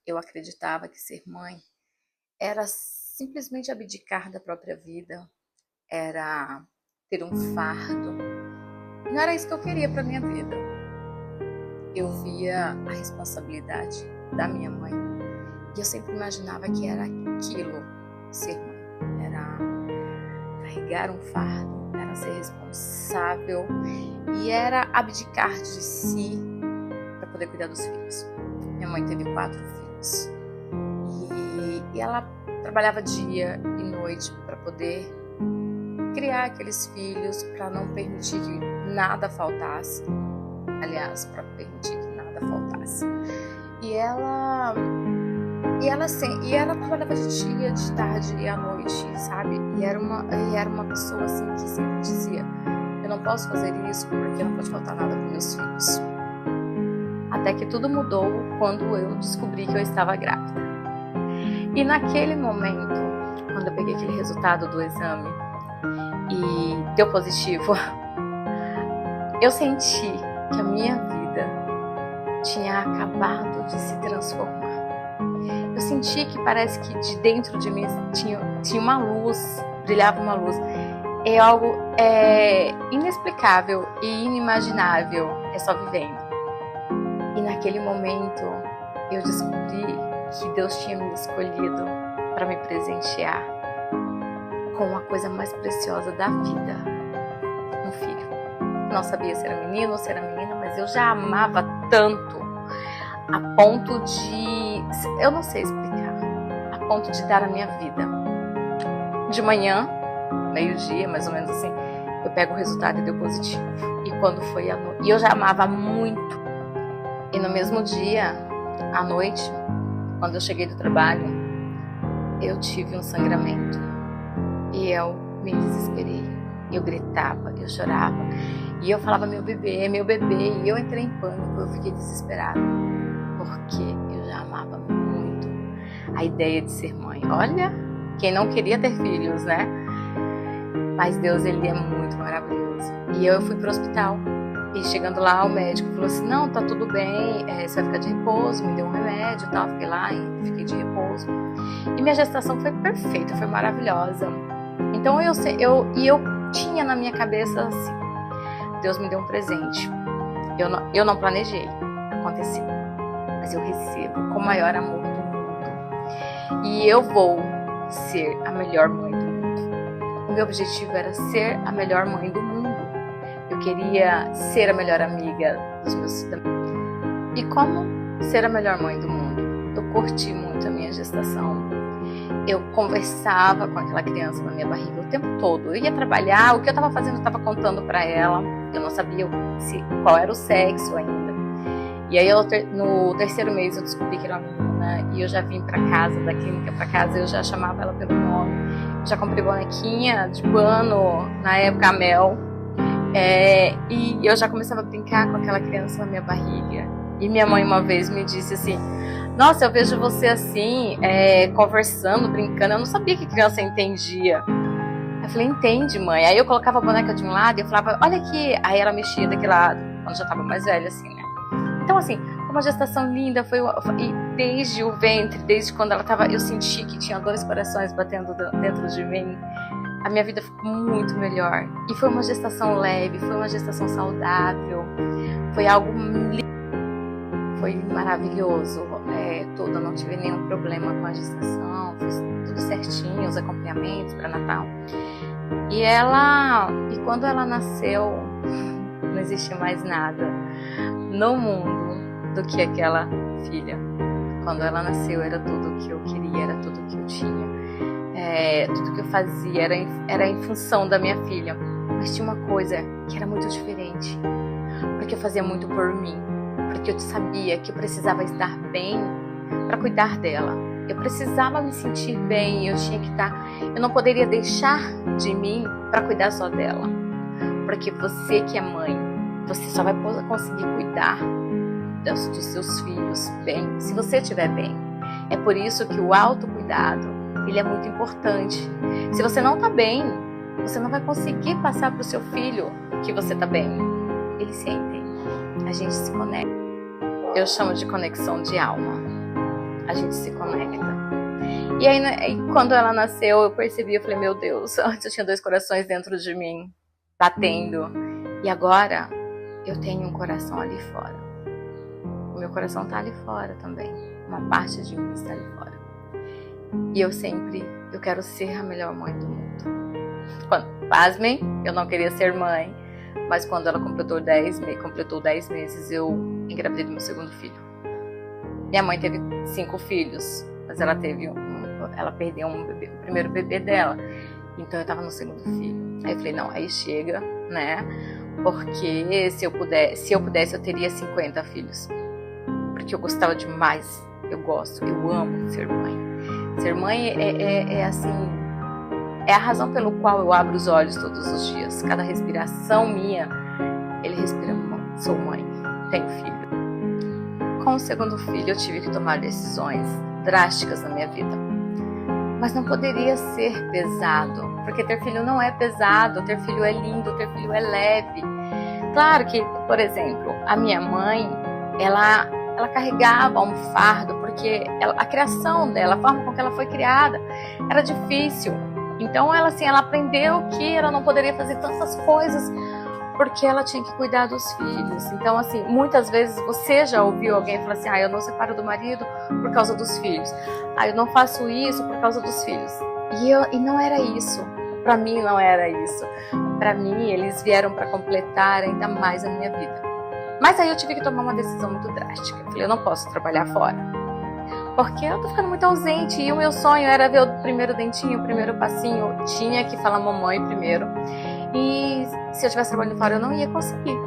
eu acreditava que ser mãe era simplesmente abdicar da própria vida, era ter um fardo. Não era isso que eu queria para minha vida. Eu via a responsabilidade da minha mãe e eu sempre imaginava que era aquilo ser mãe, era carregar um fardo, era ser responsável e era abdicar de si para poder cuidar dos filhos. Minha mãe teve 4 filhos e ela trabalhava dia e noite para poder criar aqueles filhos, para não permitir que nada faltasse. Aliás, para permitir que nada faltasse. E ela trabalhava de dia, de tarde e à noite, sabe? E era uma pessoa assim que sempre dizia: eu não posso fazer isso porque não pode faltar nada para meus filhos. Até que tudo mudou quando eu descobri que eu estava grávida. E naquele momento, quando eu peguei aquele resultado do exame e deu positivo, eu senti que a minha vida tinha acabado de se transformar. Eu senti que parece que de dentro de mim tinha uma luz, brilhava uma luz. É algo inexplicável e inimaginável, é só vivendo. E naquele momento eu descobri que Deus tinha me escolhido para me presentear com a coisa mais preciosa da vida, um filho. Não sabia se era menino ou se era menina, mas eu já amava tanto, a ponto de, eu não sei explicar, a ponto de dar a minha vida. De manhã, meio-dia, mais ou menos assim, eu pego o resultado e deu positivo. E quando foi à noite, e eu já amava muito. E no mesmo dia, à noite, quando eu cheguei do trabalho, eu tive um sangramento. E eu me desesperei. Eu gritava, eu chorava. E eu falava: meu bebê, meu bebê. E eu entrei em pânico, eu fiquei desesperada. Porque eu já amava muito a ideia de ser mãe. Olha, quem não queria ter filhos, né? Mas Deus, Ele é muito maravilhoso. E eu fui pro hospital. E chegando lá, o médico falou assim: não, tá tudo bem, você vai ficar de repouso. Me deu um remédio e tal. Fiquei lá e fiquei de repouso. E minha gestação foi perfeita, foi maravilhosa. Então eu tinha na minha cabeça assim: Deus me deu um presente. Eu não planejei, aconteceu. Mas eu recebo com o maior amor do mundo. E eu vou ser a melhor mãe do mundo. O meu objetivo era ser a melhor mãe do mundo. Eu queria ser a melhor amiga dos meus filhos. E como ser a melhor mãe do mundo? Eu curti muito a minha gestação. Eu conversava com aquela criança na minha barriga o tempo todo. Eu ia trabalhar, o que eu estava fazendo eu estava contando para ela. Eu não sabia qual era o sexo ainda. E aí no 3º mês eu descobri que era uma menina. E eu já vim para casa, da clínica para casa, eu já chamava ela pelo nome. Já comprei bonequinha de pano, na época a Mel. E eu já começava a brincar com aquela criança na minha barriga. E minha mãe uma vez me disse assim: nossa, eu vejo você assim, conversando, brincando. Eu não sabia que criança entendia. Eu falei: entende, mãe. Aí eu colocava a boneca de um lado e eu falava: olha aqui. Aí ela mexia daquele lado, quando já estava mais velha assim, né? Então assim, foi uma gestação linda. E desde o ventre, desde quando ela estava, eu senti que tinha 2 corações batendo dentro de mim. A minha vida ficou muito melhor. E foi uma gestação leve, foi uma gestação saudável. Foi algo lindo. Foi maravilhoso. Eu não tive nenhum problema com a gestação. Fiz tudo certinho, os acompanhamentos para Natal. E quando ela nasceu, não existia mais nada no mundo do que aquela filha. Quando ela nasceu, era tudo o que eu queria, era tudo o que eu tinha. Tudo que eu fazia era em função da minha filha. Mas tinha uma coisa que era muito diferente, porque eu fazia muito por mim, porque eu sabia que eu precisava estar bem para cuidar dela. Eu precisava me sentir bem, eu não poderia deixar de mim para cuidar só dela. Porque você que é mãe, você só vai conseguir cuidar dos seus filhos bem se você estiver bem. É por isso que o autocuidado, ele é muito importante. Se você não está bem, você não vai conseguir passar para o seu filho que você está bem. Eles sentem, a gente se conecta. Eu chamo de conexão de alma. a gente se conecta. E aí, quando ela nasceu, eu percebi, eu falei, meu Deus, antes eu tinha 2 corações dentro de mim, batendo. E agora, eu tenho um coração ali fora. O meu coração tá ali fora também. Uma parte de mim está ali fora. E eu quero ser a melhor mãe do mundo. Pasmem, eu não queria ser mãe, mas quando ela completou 10 meses, eu engravidei do meu segundo filho. Minha mãe teve 5 filhos, mas ela perdeu o primeiro bebê dela. Então eu tava no segundo filho. Aí eu falei, não, aí chega, né? Porque se eu pudesse, eu teria 50 filhos. Porque eu gostava demais. Eu amo ser mãe. Ser mãe é assim, é a razão pelo qual eu abro os olhos todos os dias. Cada respiração minha, ele respira, sou mãe, tenho filho. Com o segundo filho, eu tive que tomar decisões drásticas na minha vida. Mas não poderia ser pesado, porque ter filho não é pesado, ter filho é lindo, ter filho é leve. Claro que, por exemplo, a minha mãe, ela carregava um fardo, porque a criação dela, a forma com que ela foi criada, era difícil. Então ela aprendeu que ela não poderia fazer tantas coisas, porque ela tinha que cuidar dos filhos. Então, assim, muitas vezes você já ouviu alguém falar assim, eu não separo do marido por causa dos filhos. Eu não faço isso por causa dos filhos. E não era isso. Para mim não era isso. Para mim, eles vieram para completar ainda mais a minha vida. Mas aí eu tive que tomar uma decisão muito drástica. Eu falei, eu não posso trabalhar fora, porque eu tô ficando muito ausente. E o meu sonho era ver o primeiro dentinho, o primeiro passinho. Eu tinha que falar mamãe primeiro. E se eu estivesse trabalhando fora, eu não ia conseguir.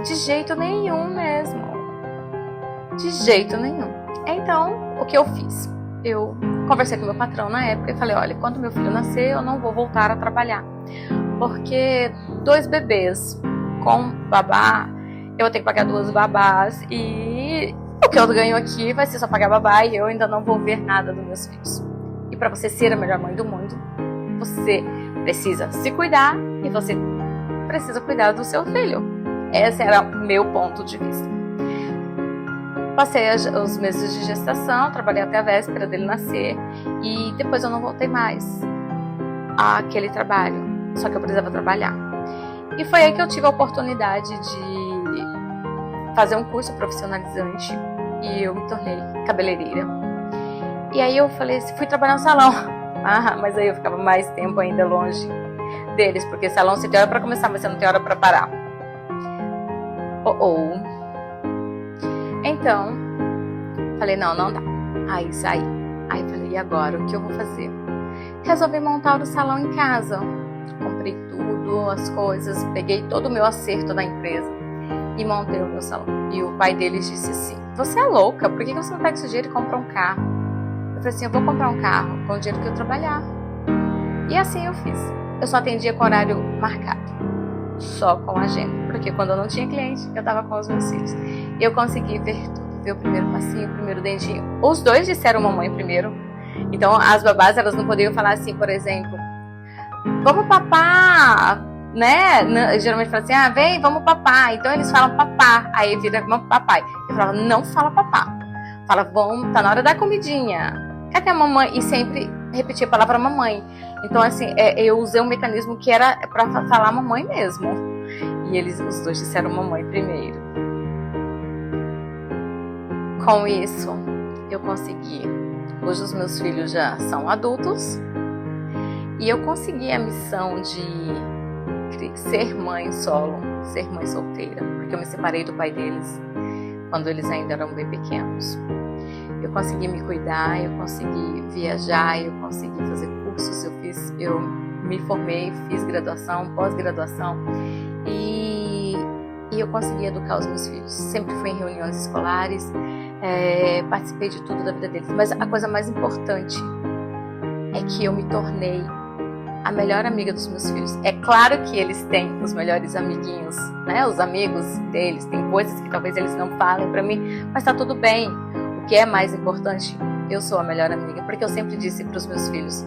De jeito nenhum mesmo. De jeito nenhum. Então, o que eu fiz? Eu conversei com meu patrão na época e falei, olha, quando meu filho nascer, eu não vou voltar a trabalhar. Porque 2 bebês com babá, eu vou ter que pagar 2 babás. E o que eu ganho aqui vai ser só pagar babá e eu ainda não vou ver nada dos meus filhos. E para você ser a melhor mãe do mundo, você precisa se cuidar e você precisa cuidar do seu filho. Esse era o meu ponto de vista. Passei os meses de gestação, trabalhei até a véspera dele nascer e depois eu não voltei mais àquele trabalho, só que eu precisava trabalhar. E foi aí que eu tive a oportunidade de fazer um curso profissionalizante e eu me tornei cabeleireira. E aí eu falei, fui trabalhar no salão. Mas aí eu ficava mais tempo ainda longe deles, porque salão você tem hora para começar, mas você não tem hora para parar. Então, falei, não dá. Aí saí. Aí falei, e agora? O que eu vou fazer? Resolvi montar o salão em casa. Comprei tudo, as coisas, peguei todo o meu acerto da empresa e montei o meu salão. E o pai deles disse assim, você é louca, por que você não pega esse dinheiro e compra um carro? Eu falei assim, eu vou comprar um carro com o dinheiro que eu trabalhar. E assim eu fiz. Eu só atendia com horário marcado, só com agenda, porque quando eu não tinha cliente, eu estava com os meus filhos. Eu consegui ver tudo, ver o primeiro passinho, o primeiro dentinho. Os 2 disseram mamãe primeiro. Então as babás, elas não podiam falar assim, por exemplo, vamos papar, né? Geralmente falam assim, vem, vamos papar. Então eles falam papá, aí vira papai. Eu falava, não fala papá. Fala, vamos, tá na hora da comidinha. Cadê a mamãe? E sempre repetia a palavra mamãe. Então, assim, eu usei um mecanismo que era pra falar mamãe mesmo. E os 2 disseram mamãe primeiro. Com isso, eu consegui. Hoje os meus filhos já são adultos. E eu consegui a missão de ser mãe solo, ser mãe solteira. Porque eu me separei do pai deles quando eles ainda eram bem pequenos. Eu consegui me cuidar, eu consegui viajar, eu consegui fazer cursos, eu me formei, fiz graduação, pós-graduação e eu consegui educar os meus filhos. Sempre fui em reuniões escolares, participei de tudo da vida deles. Mas a coisa mais importante é que eu me tornei a melhor amiga dos meus filhos. É claro que eles têm os melhores amiguinhos, né? Os amigos deles, tem coisas que talvez eles não falem pra mim, mas tá tudo bem. O que é mais importante, eu sou a melhor amiga, porque eu sempre disse para os meus filhos,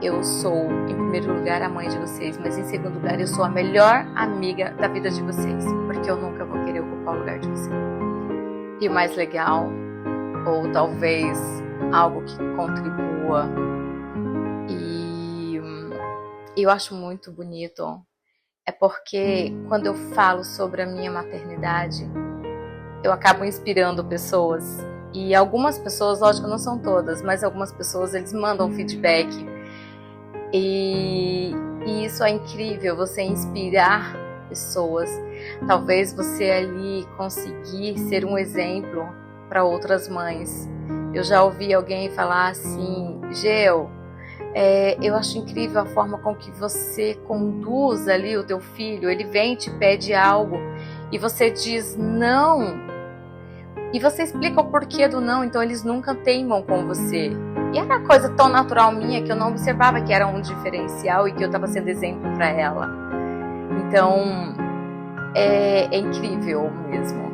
eu sou, em primeiro lugar, a mãe de vocês, mas em segundo lugar, eu sou a melhor amiga da vida de vocês, porque eu nunca vou querer ocupar o lugar de vocês. E o mais legal ou talvez algo que contribua. E eu acho muito bonito, é porque quando eu falo sobre a minha maternidade, eu acabo inspirando pessoas. E algumas pessoas, lógico, não são todas, mas algumas pessoas, eles mandam feedback. E isso é incrível, você inspirar pessoas. Talvez você ali conseguir ser um exemplo para outras mães. Eu já ouvi alguém falar assim: Geu, eu acho incrível a forma com que você conduz ali o teu filho. Ele vem e te pede algo e você diz não. E você explica o porquê do não, então eles nunca teimam com você. E era uma coisa tão natural minha que eu não observava que era um diferencial e que eu estava sendo exemplo para ela. Então, é incrível mesmo.